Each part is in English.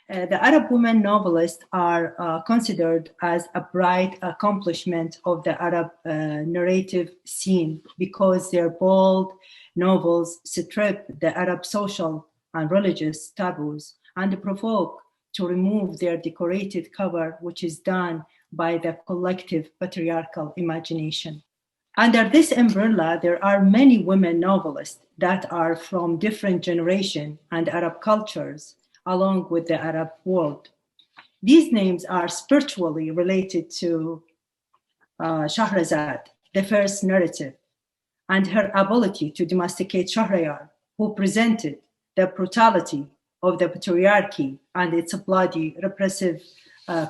The Arab women novelists are considered as a bright accomplishment of the Arab narrative scene because their bold novels strip the Arab social and religious taboos and provoke to remove their decorated cover, which is done by the collective patriarchal imagination. Under this umbrella, there are many women novelists that are from different generations and Arab cultures, along with the Arab world. These names are spiritually related to Shahrazad, the first narrative, and her ability to domesticate Shahriyar, who presented the brutality of the patriarchy and its bloody repressive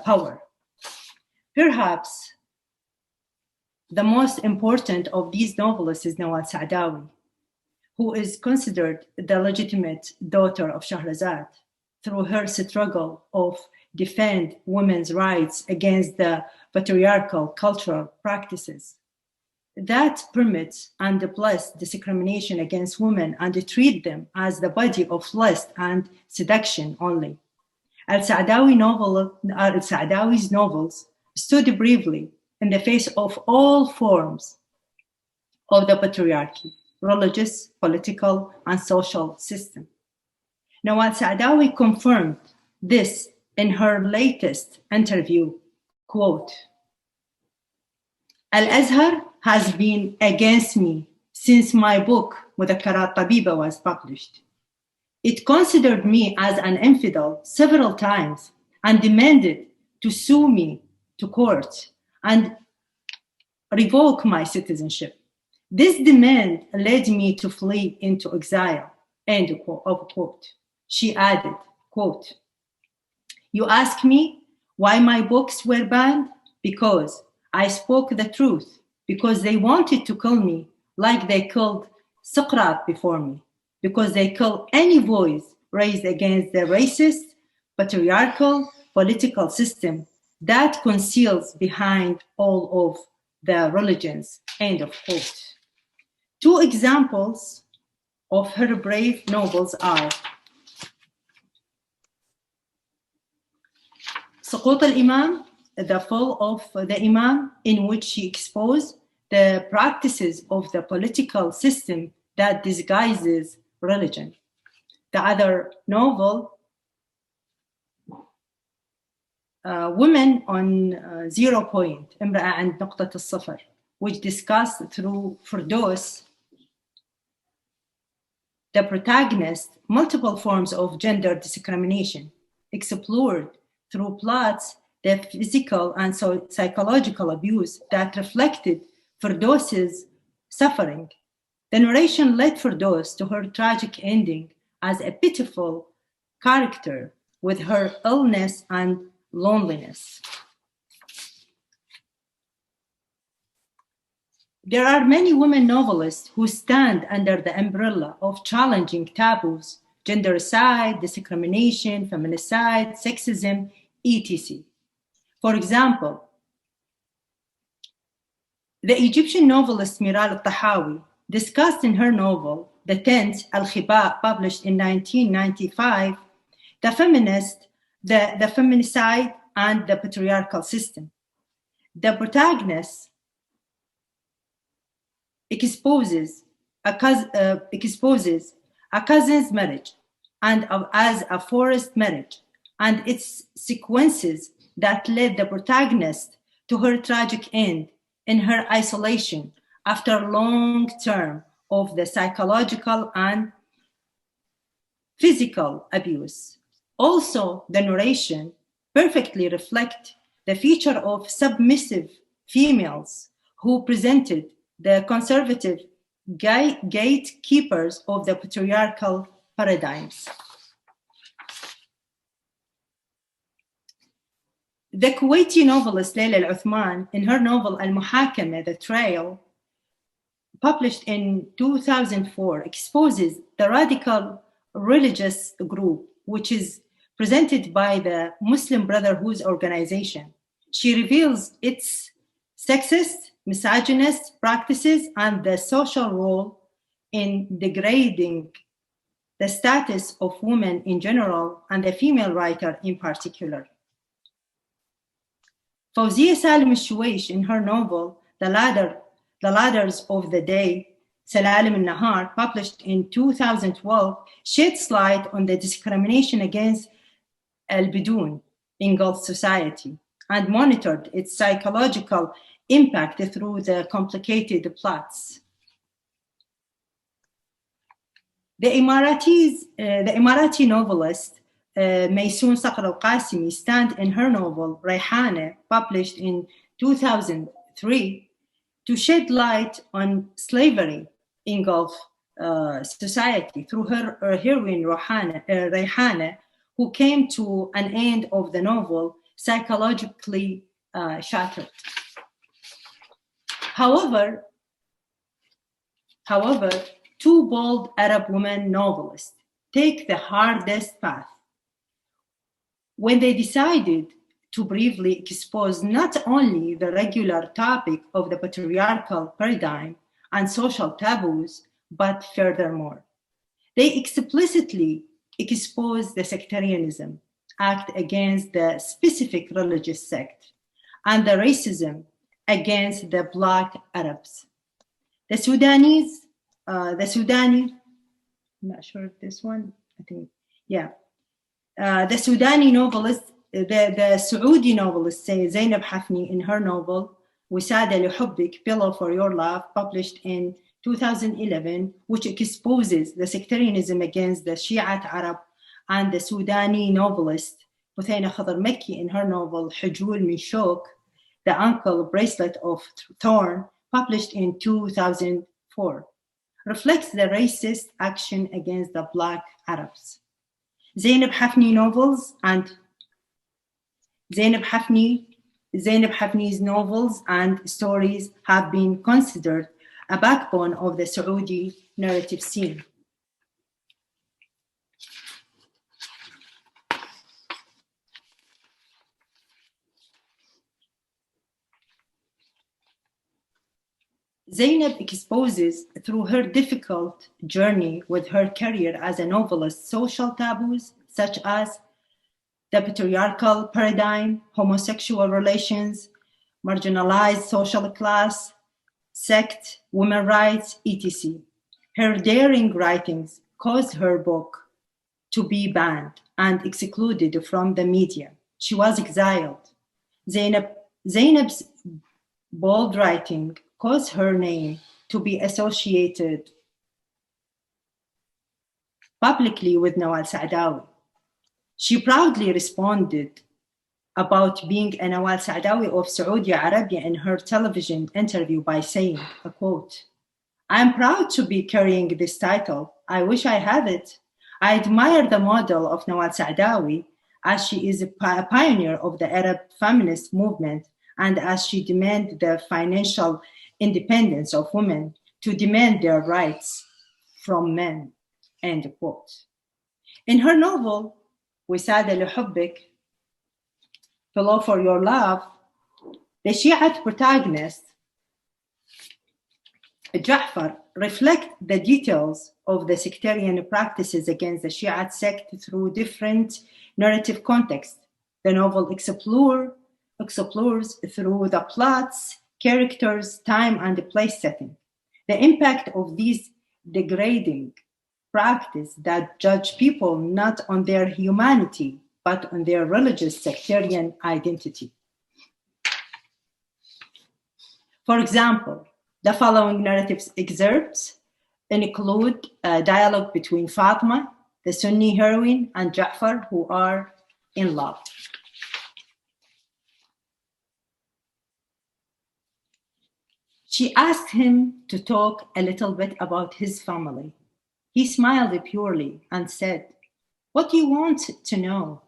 power. Perhaps the most important of these novelists is Nawal Saadawi, who is considered the legitimate daughter of Shahrazad through her struggle of defend women's rights against the patriarchal cultural practices that permits and bless discrimination against women and treat them as the body of lust and seduction only. Al-Saadawi's novels stood bravely in the face of all forms of the patriarchy, religious, political, and social system. Nawal Saadawi confirmed this in her latest interview, quote, Al-Azhar has been against me since my book, Mudhakkarat Tabiba, was published. It considered me as an infidel several times and demanded to sue me to court and revoke my citizenship. This demand led me to flee into exile, end of quote. She added, quote, you ask me why my books were banned? Because I spoke the truth, because they wanted to kill me like they killed Socrates before me, because they kill any voice raised against the racist, patriarchal, political system that conceals behind all of the religions, end of quote. Two examples of her brave novels are Suqut al-Imam, the fall of the Imam, in which she exposed the practices of the political system that disguises religion. The other novel, Women on Zero Point, Imra'a and Nuqtat al-Safar, which discussed through Firdaus, the protagonist, multiple forms of gender discrimination, explored through plots the physical and psychological abuse that reflected Firdaus's suffering. The narration led Firdaus to her tragic ending as a pitiful character with her illness and loneliness. There are many women novelists who stand under the umbrella of challenging taboos, gendercide, discrimination, feminicide, sexism, etc. For example, the Egyptian novelist Miral al-Tahawi discussed in her novel, The Tent, Al-Khiba, published in 1995, the feminicide and the patriarchal system. The protagonist exposes a cousin's marriage and as a forced marriage and its sequences that led the protagonist to her tragic end in her isolation after a long term of the psychological and physical abuse. Also, the narration perfectly reflects the feature of submissive females who presented the conservative gatekeepers of the patriarchal paradigms. The Kuwaiti novelist Layla Al-Uthman, in her novel Al-Muhakama, The Trial, published in 2004, exposes the radical religious group, which is presented by the Muslim Brotherhood organization. She reveals its sexist, misogynist practices and the social role in degrading the status of women in general and the female writer in particular. Fawzia Salim al-Shuwaish, in her novel The Ladders of the Day, Salalim al-Nahar, published in 2012, sheds light on the discrimination against al-Bidun in Gulf society and monitored its psychological impact through the complicated plots. The Emirati novelist Maysoon Saqr al-Qasimi stand in her novel Rayhana, published in 2003, to shed light on slavery in Gulf society through her heroine Rayhana, who came to an end of the novel psychologically shattered. However, two bold Arab women novelists take the hardest path when they decided to briefly expose not only the regular topic of the patriarchal paradigm and social taboos, but furthermore, they explicitly expose the sectarianism, act against the specific religious sect, and the racism against the Black Arabs. The Sudani, I'm not sure if this one, I think, yeah. The Sudani novelist, the Saudi novelist, Zainab Hefni, in her novel Wisada Lihubbik, Pillow for Your Love, published in 2011, which exposes the sectarianism against the Shiite Arab, and the Sudani novelist Buthaina Khader Makki, in her novel Hujul Min Shok, The Ankle Bracelet of Thorn, published in 2004, reflects the racist action against the Black Arabs. Zainab Hefni's novels and stories have been considered a backbone of the Saudi narrative scene. Zainab exposes through her difficult journey with her career as a novelist social taboos such as the patriarchal paradigm, homosexual relations, marginalized social class, sect, women's rights, etc. Her daring writings caused her book to be banned and excluded from the media. She was exiled. Zainab's bold writing caused her name to be associated publicly with Nawal Saadawi. She proudly responded about being a Nawal Saadawi of Saudi Arabia in her television interview by saying, a quote, "I'm proud to be carrying this title. I wish I had it. I admire the model of Nawal Saadawi as she is a pioneer of the Arab feminist movement and as she demanded the financial independence of women to demand their rights from men," end quote. In her novel, Wisada Lihubbik, Pillow for Your Love, the Shiite protagonist, Ja'far, reflect the details of the sectarian practices against the Shiite sect through different narrative contexts. The novel explores through the plots, characters, time, and the place setting the impact of these degrading practice that judge people not on their humanity, but on their religious sectarian identity. For example, the following narrative excerpts include a dialogue between Fatima, the Sunni heroine, and Ja'far, who are in love. She asked him to talk a little bit about his family. He smiled purely and said, "What do you want to know?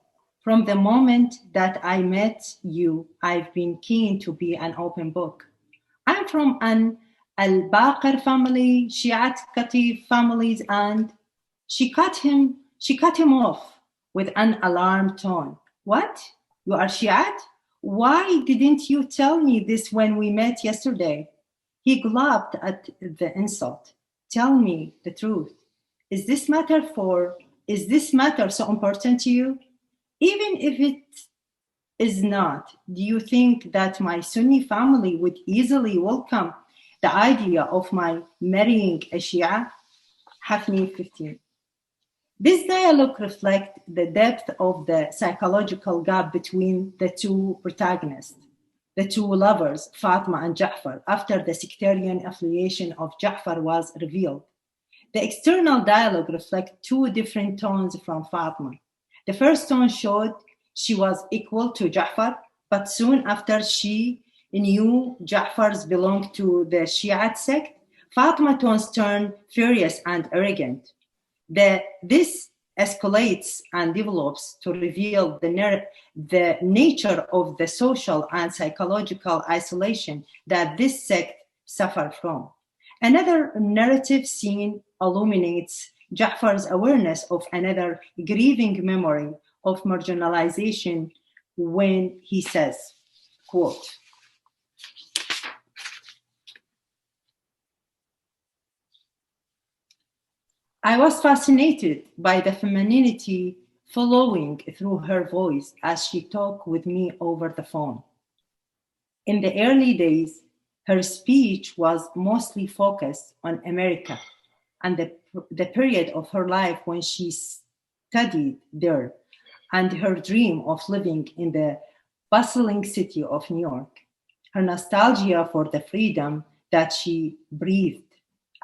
From the moment that I met you, I've been keen to be an open book. I'm from an Al-Baqir family, Shiite Qatif families," and she cut him off with an alarmed tone. "What? You are Shiite? Why didn't you tell me this when we met yesterday?" He gulped at the insult. "Tell me the truth. Is this matter so important to you? Even if it is not, do you think that my Sunni family would easily welcome the idea of my marrying a Shia? Hefni 15. This dialogue reflects the depth of the psychological gap between the two protagonists, the two lovers, Fatima and Ja'far, after the sectarian affiliation of Ja'far was revealed. The external dialogue reflects two different tones from Fatima. The first tone showed she was equal to Ja'far, but soon after she knew Ja'far's belonged to the Shiite sect, Fatima tones turned furious and arrogant. This escalates and develops to reveal the nature of the social and psychological isolation that this sect suffered from. Another narrative scene illuminates Ja'far's awareness of another grieving memory of marginalization when he says, quote, I was fascinated by the femininity flowing through her voice as she talked with me over the phone. In the early days, her speech was mostly focused on America and the period of her life when she studied there and her dream of living in the bustling city of New York, her nostalgia for the freedom that she breathed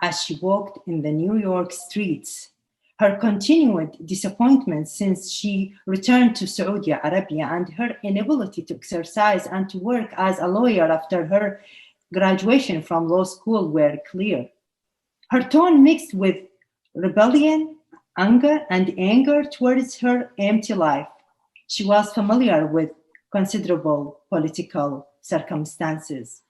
as she walked in the New York streets, her continued disappointment since she returned to Saudi Arabia, and her inability to exercise and to work as a lawyer after her graduation from law school were clear. Her tone mixed with rebellion, anger towards her empty life. She was familiar with considerable political circumstances.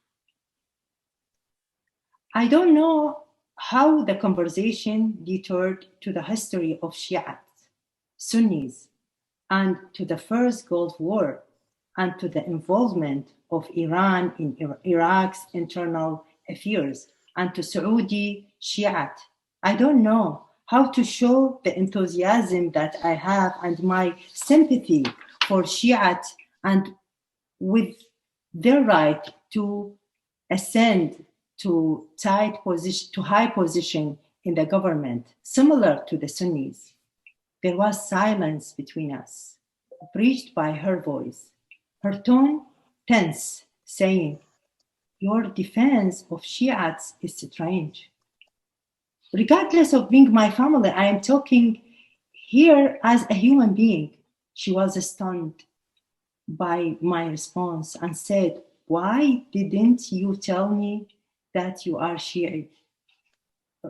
I don't know how the conversation detoured to the history of Shiites, Sunnis, and to the First Gulf War, and to the involvement of Iran in Iraq's internal affairs, and to Saudi Shiite. I don't know how to show the enthusiasm that I have and my sympathy for Shiite and with their right to ascend to high position in the government, similar to the Sunnis. There was silence between us, breached by her voice, her tone tense, saying, your defense of Shiites is strange. Regardless of being my family, I am talking here as a human being. She was stunned by my response and said, why didn't you tell me that you are Shi'i?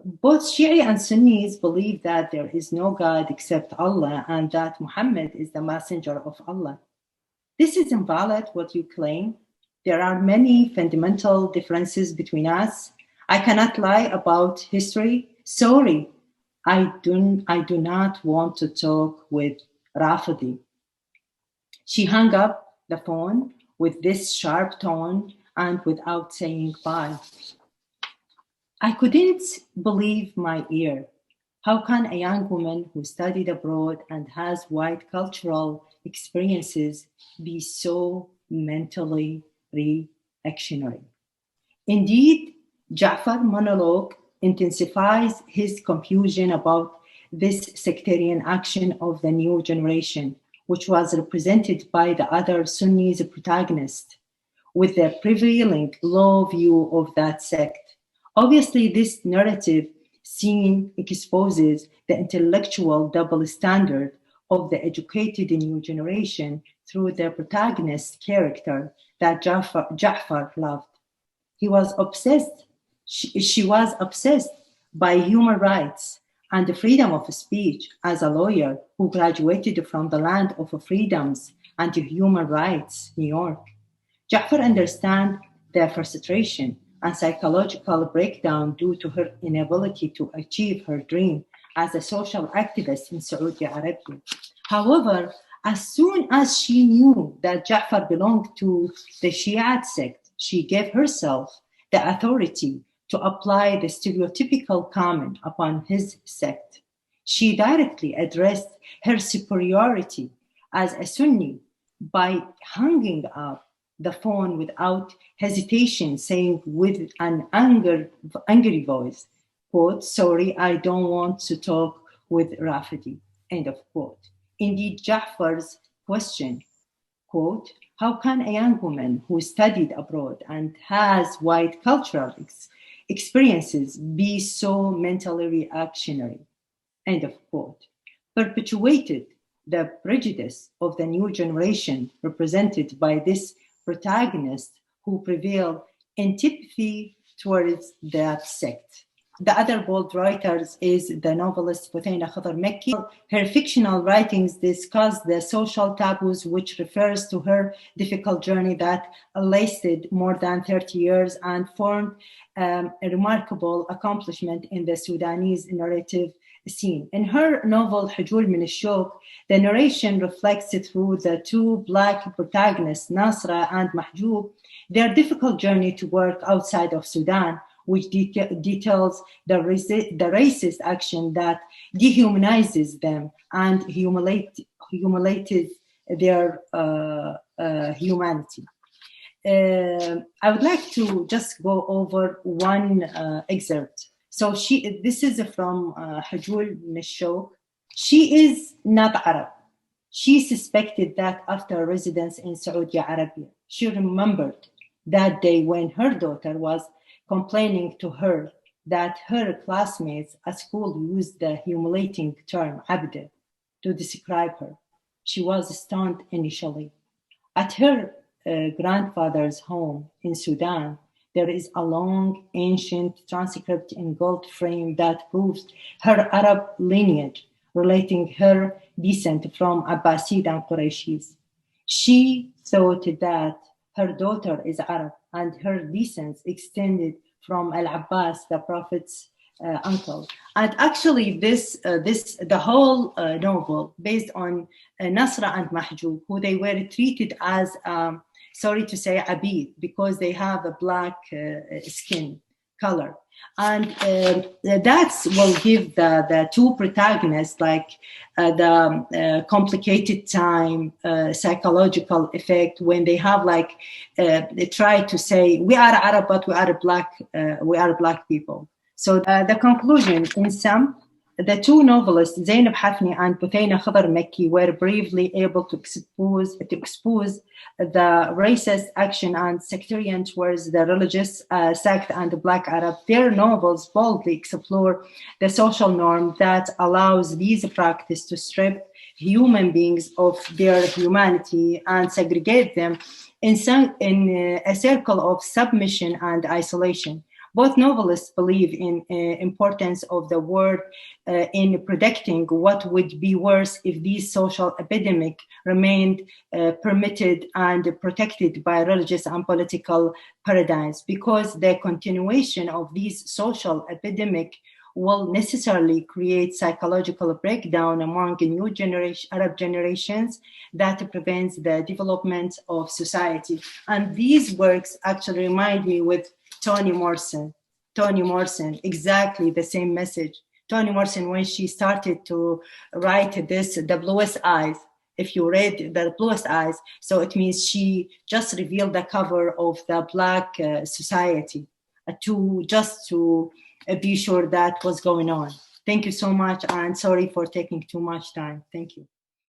Both Shi'i and Sunnis believe that there is no God except Allah and that Muhammad is the messenger of Allah. This is invalid what you claim. There are many fundamental differences between us. I cannot lie about history. Sorry, I do not want to talk with Rafidi. She hung up the phone with this sharp tone and without saying bye. I couldn't believe my ear. How can a young woman who studied abroad and has wide cultural experiences be so mentally reactionary? Indeed, Ja'far's monologue intensifies his confusion about this sectarian action of the new generation, which was represented by the other Sunni protagonists, with the prevailing low view of that sect. Obviously, this narrative scene exposes the intellectual double standard of the educated new generation through the protagonist character that Ja'far loved. He was obsessed, she was obsessed by human rights and the freedom of speech as a lawyer who graduated from the land of freedoms and human rights, New York. Ja'far understands their frustration and psychological breakdown due to her inability to achieve her dream as a social activist in Saudi Arabia. However, as soon as she knew that Ja'far belonged to the Shiite sect, she gave herself the authority to apply the stereotypical comment upon his sect. She directly addressed her superiority as a Sunni by hanging up the phone without hesitation, saying with an angry voice, quote, "Sorry, I don't want to talk with Rafidi," end of quote. Indeed, Ja'far's question, quote, "How can a young woman who studied abroad and has wide cultural experiences be so mentally reactionary?" End of quote, perpetuated the prejudice of the new generation represented by this protagonist who prevailed antipathy towards that sect. The other bold writers is the novelist Buthaina Khader Makki. Her fictional writings discuss the social taboos, which refers to her difficult journey that lasted more than 30 years and formed a remarkable accomplishment in the Sudanese narrative scene. In her novel Hujul min al-Shawq, the narration reflects through the two Black protagonists, Nasra and Mahjoub, their difficult journey to work outside of Sudan, which details the racist action that dehumanizes them and humiliated their humanity. I would like to just go over one excerpt. So this is from Hujul min al-Shawq. She is not Arab. She suspected that after residence in Saudi Arabia, she remembered that day when her daughter was complaining to her that her classmates at school used the humiliating term abda to describe her. She was stunned initially. At her grandfather's home in Sudan, there is a long, ancient transcript in gold frame that proves her Arab lineage, relating her descent from Abbasid and Qurayshis. She thought that her daughter is Arab and her descent extended from Al-Abbas, the Prophet's uncle. And actually, the whole novel based on Nasra and Mahjoub, who they were treated as, sorry to say, Abid, because they have a black skin color. And that will give the two protagonists like the complicated time, psychological effect when they have like they try to say we are Arab but we are black people. So the conclusion, in sum, the two novelists Zainab Hefni and Buthaina Khader Makki were bravely able to expose the racist action and sectarian towards the religious sect and the Black Arab. Their novels boldly explore the social norm that allows these practices to strip human beings of their humanity and segregate them in a circle of submission and isolation. Both novelists believe in importance of the word in predicting what would be worse if these social epidemic remained permitted and protected by religious and political paradigms, because the continuation of these social epidemic will necessarily create psychological breakdown among new Arab generations that prevents the development of society. And these works actually remind me with Toni Morrison, exactly the same message. Toni Morrison, when she started to write this, The Bluest Eyes, if you read The Bluest Eyes, so it means she just revealed the cover of the Black society to be sure that what's going on. Thank you so much, and sorry for taking too much time. Thank you.